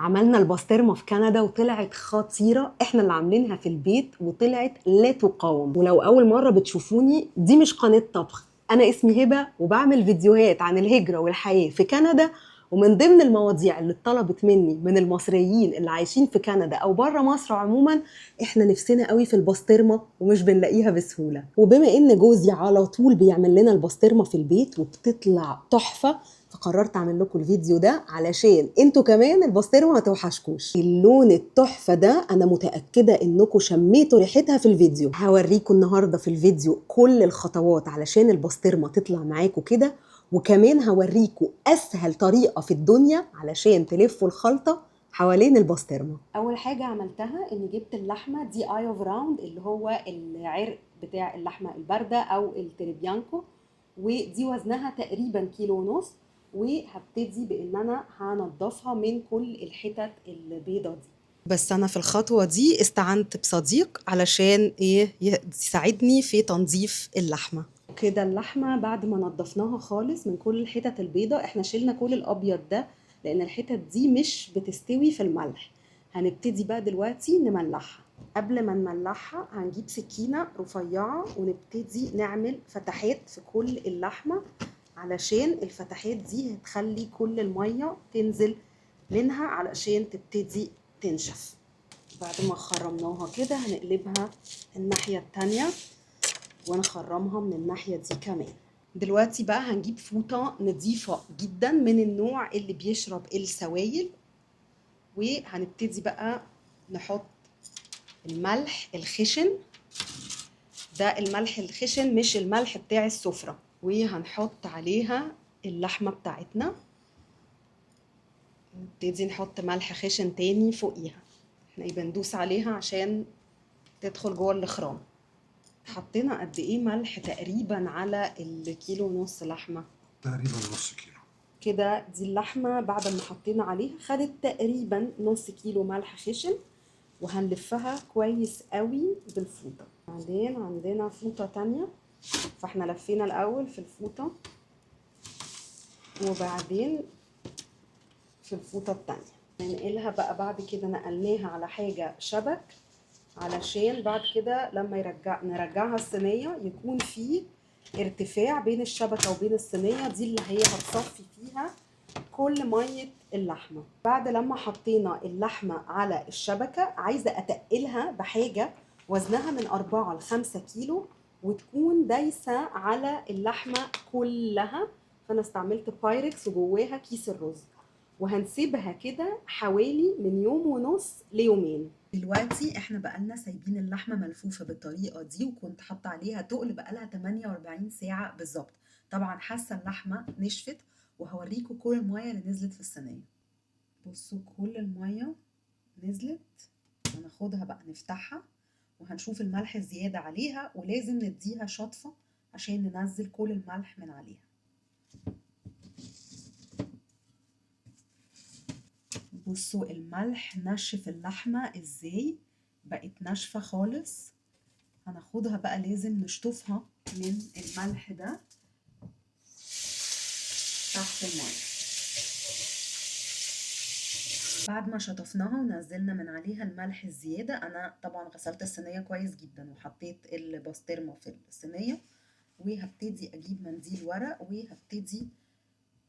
عملنا البسطرمه في كندا وطلعت خطيره. احنا اللي عاملينها في البيت وطلعت لا تقاوم. ولو اول مره بتشوفوني، دي مش قناه طبخ. انا اسمي هبه وبعمل فيديوهات عن الهجره والحياه في كندا. ومن ضمن المواضيع اللي اتطلبت مني من المصريين اللي عايشين في كندا او بره مصر عموما، احنا نفسنا قوي في البسطرمه ومش بنلاقيها بسهوله. وبما ان جوزي على طول بيعمل لنا البسطرمه في البيت وبتطلع تحفه، فقررت اعمل لكم الفيديو ده علشان انتوا كمان البسطرمه ما توحشكوش. اللون التحفه ده انا متاكده انكم شميتوا ريحتها في الفيديو. هوريكم النهارده في الفيديو كل الخطوات علشان البسطرمه تطلع معاكم كده، وكمان هوريكم اسهل طريقه في الدنيا علشان تلفوا الخلطه حوالين البسطرمه. اول حاجه عملتها اني جبت اللحمه دي اي اوف راوند، اللي هو العرق بتاع اللحمه البارده او التريبيانكو، ودي وزنها تقريبا كيلو ونص. وهبتدي بان انا هنضفها من كل الحتت البيضه دي. بس انا في الخطوه دي استعنت بصديق علشان يساعدني في تنظيف اللحمه. كده اللحمه بعد ما نضفناها خالص من كل الحتت البيضه، احنا شلنا كل الابيض ده لان الحتت دي مش بتستوي في الملح. هنبتدي بقى دلوقتي نملحها. قبل ما نملحها هنجيب سكينه رفيعه ونبتدي نعمل فتحات في كل اللحمه، علشان الفتحات دي هتخلي كل الميه تنزل منها علشان تبتدي تنشف. بعد ما خرمناها كده هنقلبها الناحيه التانيه ونخرمها من الناحيه دي كمان. دلوقتي بقى هنجيب فوطه نظيفه جدا من النوع اللي بيشرب السوائل، وهنبتدي بقى نحط الملح الخشن. ده الملح الخشن مش الملح بتاع السفرة. وهنحط عليها اللحمة بتاعتنا، نبتدي نحط ملح خشن تاني فوقيها. احنا بندوس عليها عشان تدخل جوه الخرام. حطينا قد ايه ملح تقريبا على الكيلو ونص لحمة؟ تقريبا نص كيلو كده. دي اللحمة بعد ما حطينا عليها خدت تقريبا نص كيلو ملح خشن، وهنلفها كويس قوي بالفوطة. بعدين عندنا فوطة تانية، فاحنا لفينا الاول في الفوطة وبعدين في الفوطة التانية. ننقلها بقى بعد كده، نقلناها على حاجة شبك علشان بعد كده لما نرجعها الصينية يكون في ارتفاع بين الشبكة وبين الصينية دي اللي هي هتصفي فيها كل مية اللحمة. بعد لما حطينا اللحمة على الشبكة، عايزة أتقلها بحاجة وزنها من 4 ل5 كيلو وتكون دايسة على اللحمة كلها. فأنا استعملت بايركس وجواها كيس الرز، وهنسيبها كده حوالي من يوم ونص ليومين. دلوقتي احنا بقالنا سايبين اللحمة ملفوفة بالطريقة دي، وكنت حاطة عليها تقل بقالها 48 ساعة بالظبط. طبعا حاسة اللحمة نشفت، وهوريكم كل المية اللي نزلت في الصينية. بصوا كل المية نزلت. هناخدها بقى نفتحها وهنشوف الملح الزيادة عليها، ولازم نديها شطفة عشان ننزل كل الملح من عليها. بصوا الملح نشف اللحمة ازاي، بقت ناشفة خالص. هناخدها بقى لازم نشطفها من الملح ده تحت المية. بعد ما شطفناها ونزلنا من عليها الملح الزيادة، انا طبعا غسلت الصينية كويس جدا وحطيت البسطرمة في الصينية، وهبتدي اجيب منديل ورق وهبتدي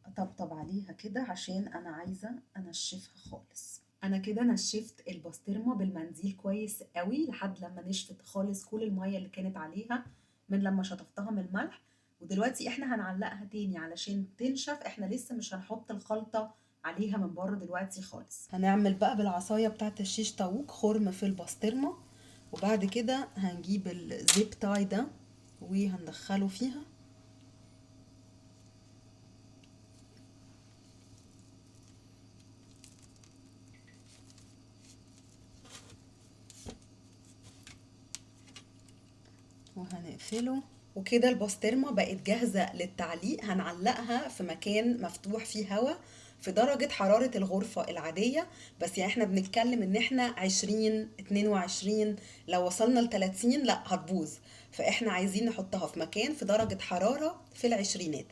اطبطب عليها كده عشان انا عايزة انشفها خالص. انا كده نشفت البسطرمة بالمنديل كويس قوي لحد لما نشفت خالص كل المية اللي كانت عليها من لما شطفتها من الملح. ودلوقتي احنا هنعلقها تاني علشان تنشف. احنا لسه مش هنحط الخلطة عليها من بره دلوقتي خالص. هنعمل بقى بالعصاية بتاعت الشيش طاووق خرم في البسطرمة، وبعد كده هنجيب الزيب تاي ده وهندخله فيها. وهنقفله. وكده البسطرمة بقت جاهزة للتعليق. هنعلقها في مكان مفتوح فيه هواء في درجة حرارة الغرفة العادية. بس يعني احنا بنتكلم ان احنا 20 22، لو وصلنا ل30 لا هتبوظ. فاحنا عايزين نحطها في مكان في درجة حرارة في العشرينات.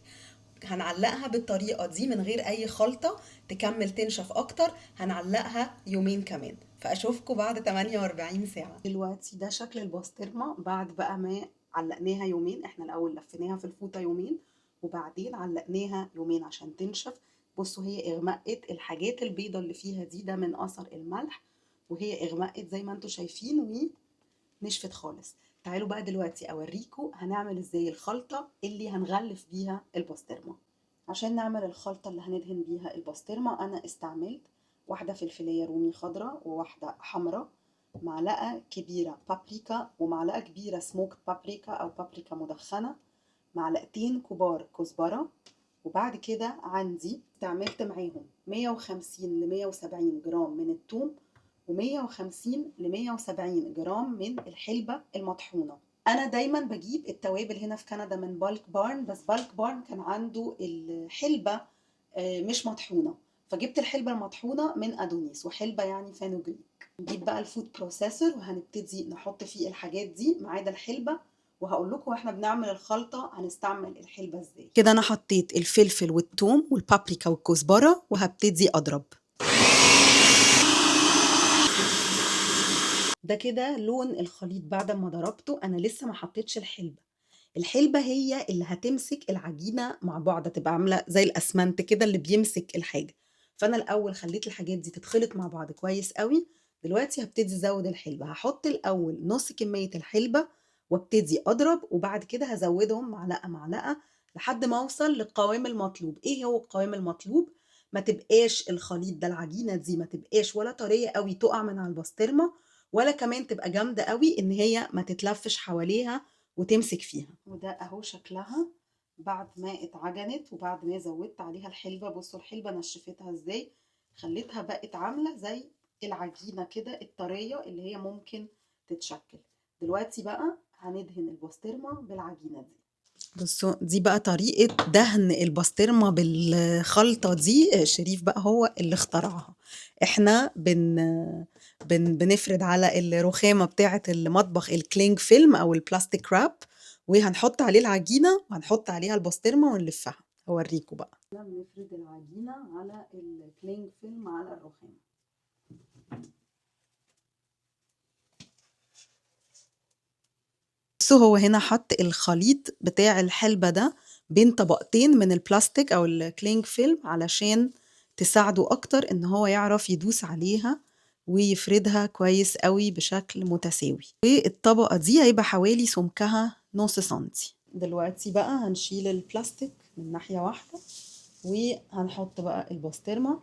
هنعلقها بالطريقة دي من غير أي خلطة تكمل تنشف أكتر، هنعلقها يومين كمان. فأشوفكم بعد 48 ساعة. دلوقتي ده شكل البسطرمة بعد بقى ما علقناها يومين. احنا الأول لفيناها في الفوطة يومين وبعدين علقناها يومين عشان تنشف. بصوا هي اغمقت، الحاجات البيضة اللي فيها دي ده من أثر الملح، وهي اغمقت زي ما انتوا شايفين ونشفت خالص. تعالوا بقى دلوقتي اوريكم هنعمل ازاي الخلطة اللي هنغلف بيها البسطرمة. عشان نعمل الخلطة اللي هندهن بيها البسطرمة أنا استعملت واحدة فلفلية رومي خضراء وواحدة حمراء، معلقة كبيرة بابريكا ومعلقة كبيرة سموك بابريكا أو بابريكا مدخنة، معلقتين كبار كزبرة، وبعد كده عندي استعملت معاهم 150 ل 170 جرام من الثوم و150 ل 170 جرام من الحلبة المطحونة. انا دايما بجيب التوابل هنا في كندا من بالك بارن، بس بالك بارن كان عنده الحلبة مش مطحونة، فجبت الحلبة المطحونة من ادونيس، وحلبة يعني فانوجريك. نجيب بقى الفود بروسيسور وهنبتدي نحط فيه الحاجات دي ما عدا الحلبة، وهقول لكم واحنا بنعمل الخلطة هنستعمل الحلبة ازاي. كده انا حطيت الفلفل والثوم والبابريكا والكزبرة وهبتدي اضرب. ده كده لون الخليط بعد ما ضربته. انا لسه ما حطيتش الحلبة، الحلبة هي اللي هتمسك العجينة مع بعض، تبقى عاملة زي الأسمنت كده اللي بيمسك الحاجة. فأنا الأول خليت الحاجات دي تتخلط مع بعض كويس قوي. دلوقتي هبتدي أزود الحلبة، هحط الأول نص كمية الحلبة وابتدي أضرب، وبعد كده هزودهم معلقة معلقة لحد ما أوصل للقوام المطلوب. إيه هو القوام المطلوب؟ ما تبقاش الخليط ده، العجينة دي ما تبقاش ولا طرية قوي تقع من على البسطرمة، ولا كمان تبقى جامدة قوي إن هي ما تتلفش حواليها وتمسك فيها. وده اهو شكلها بعد ما اتعجنت وبعد ما زودت عليها الحلبة. بصوا الحلبة نشفتها ازاي، خليتها بقت عاملة زي العجينة كده الطرية اللي هي ممكن تتشكل. دلوقتي بقى هندهن البسطرمة بالعجينة دي. بصوا دي بقى طريقة دهن البسطرمة بالخلطة دي، شريف بقى هو اللي اخترعها. احنا بنفرد على الرخامة بتاعة المطبخ الكلينج فيلم او البلاستيك راب، وهنحط عليه العجينة وهنحط عليها البسطرمة ونلفها. هوريكم بقى. بنفرد العجينة على الكلينج فيلم على الرخامة. بصوا هو هنا حط الخليط بتاع الحلبة ده بين طبقتين من البلاستيك او الكلينج فيلم علشان تساعده اكتر ان هو يعرف يدوس عليها ويفردها كويس قوي بشكل متساوي. والطبقة دي هيبقى حوالي سمكها نص سنتي. دلوقتي بقى هنشيل البلاستيك من ناحية واحدة وهنحط بقى البسطرمة.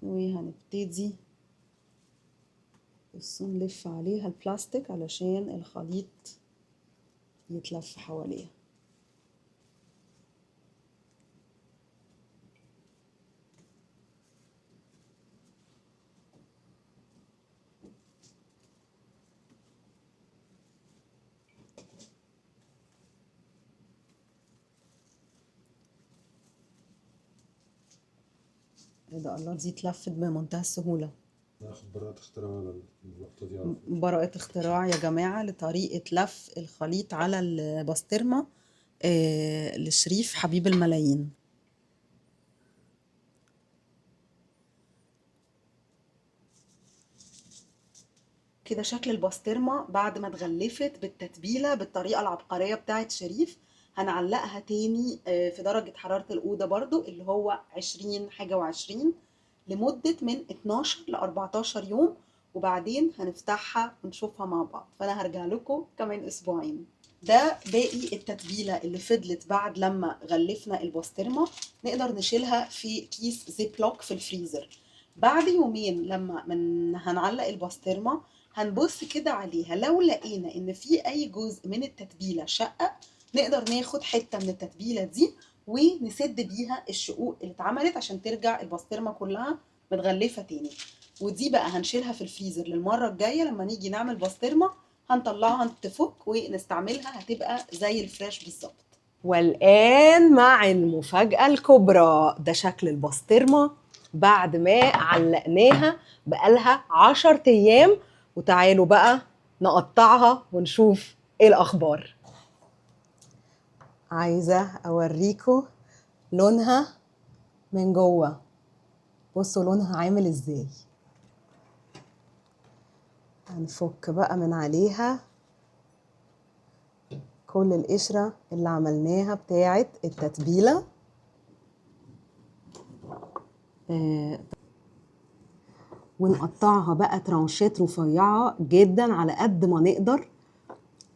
وهنبتدي بصوا نلف عليها البلاستيك علشان الخليط يتلف حواليها. ايه ده، الله دي اتلفت بمنتهى السهولة. ناخد براءة اختراع للنقطة دي. براءة اختراع يا جماعة لطريقة لف الخليط على البسطرمة لشريف حبيب الملايين. كده شكل البسطرمة بعد ما اتغلفت بالتتبيلة بالطريقة العبقرية بتاعت شريف. هنعلقها تاني في درجة حرارة الأوضة برضو اللي هو 20 حاجة وعشرين لمدة من 12 ل 14 يوم، وبعدين هنفتحها ونشوفها مع بعض. فأنا هرجع لكم كمان أسبوعين. ده باقي التتبيلة اللي فضلت بعد لما غلفنا البسطرمة. نقدر نشيلها في كيس زيب لوك في الفريزر. بعد يومين لما هنعلق البسطرمة هنبص كده عليها، لو لقينا ان في اي جزء من التتبيله شقق نقدر ناخد حته من التتبيله دي ونسد بيها الشقوق اللي اتعملت عشان ترجع البسطرمه كلها متغلفه تاني. ودي بقى هنشيلها في الفريزر للمره الجايه لما نيجي نعمل بسطرمه هنطلعها تفك ونستعملها، هتبقى زي الفريش بالظبط. والآن مع المفاجأة الكبرى، ده شكل البسطرمة بعد ما علقناها بقالها 10 أيام. وتعالوا بقى نقطعها ونشوف ايه الاخبار؟ عايزه اوريكم لونها من جوه. بصوا لونها عامل ازاي. هنفك بقى من عليها كل القشره اللي عملناها بتاعه التتبيله. ونقطعها بقى ترانشات رفيعه جدا على قد ما نقدر.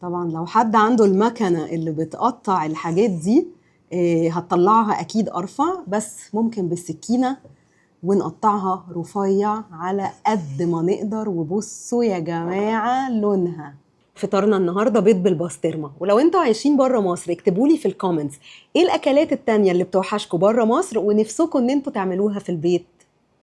طبعا لو حد عنده المكنه اللي بتقطع الحاجات دي هتطلعها اكيد ارفع، بس ممكن بالسكينه ونقطعها رفيع على قد ما نقدر. وبصوا يا جماعه لونها. فطارنا النهارده بيض بالبسطرمه. ولو انتوا عايشين بره مصر اكتبوا لي في الكومنتس ايه الاكلات التانية اللي بتوحشكوا بره مصر ونفسكم ان انتوا تعملوها في البيت.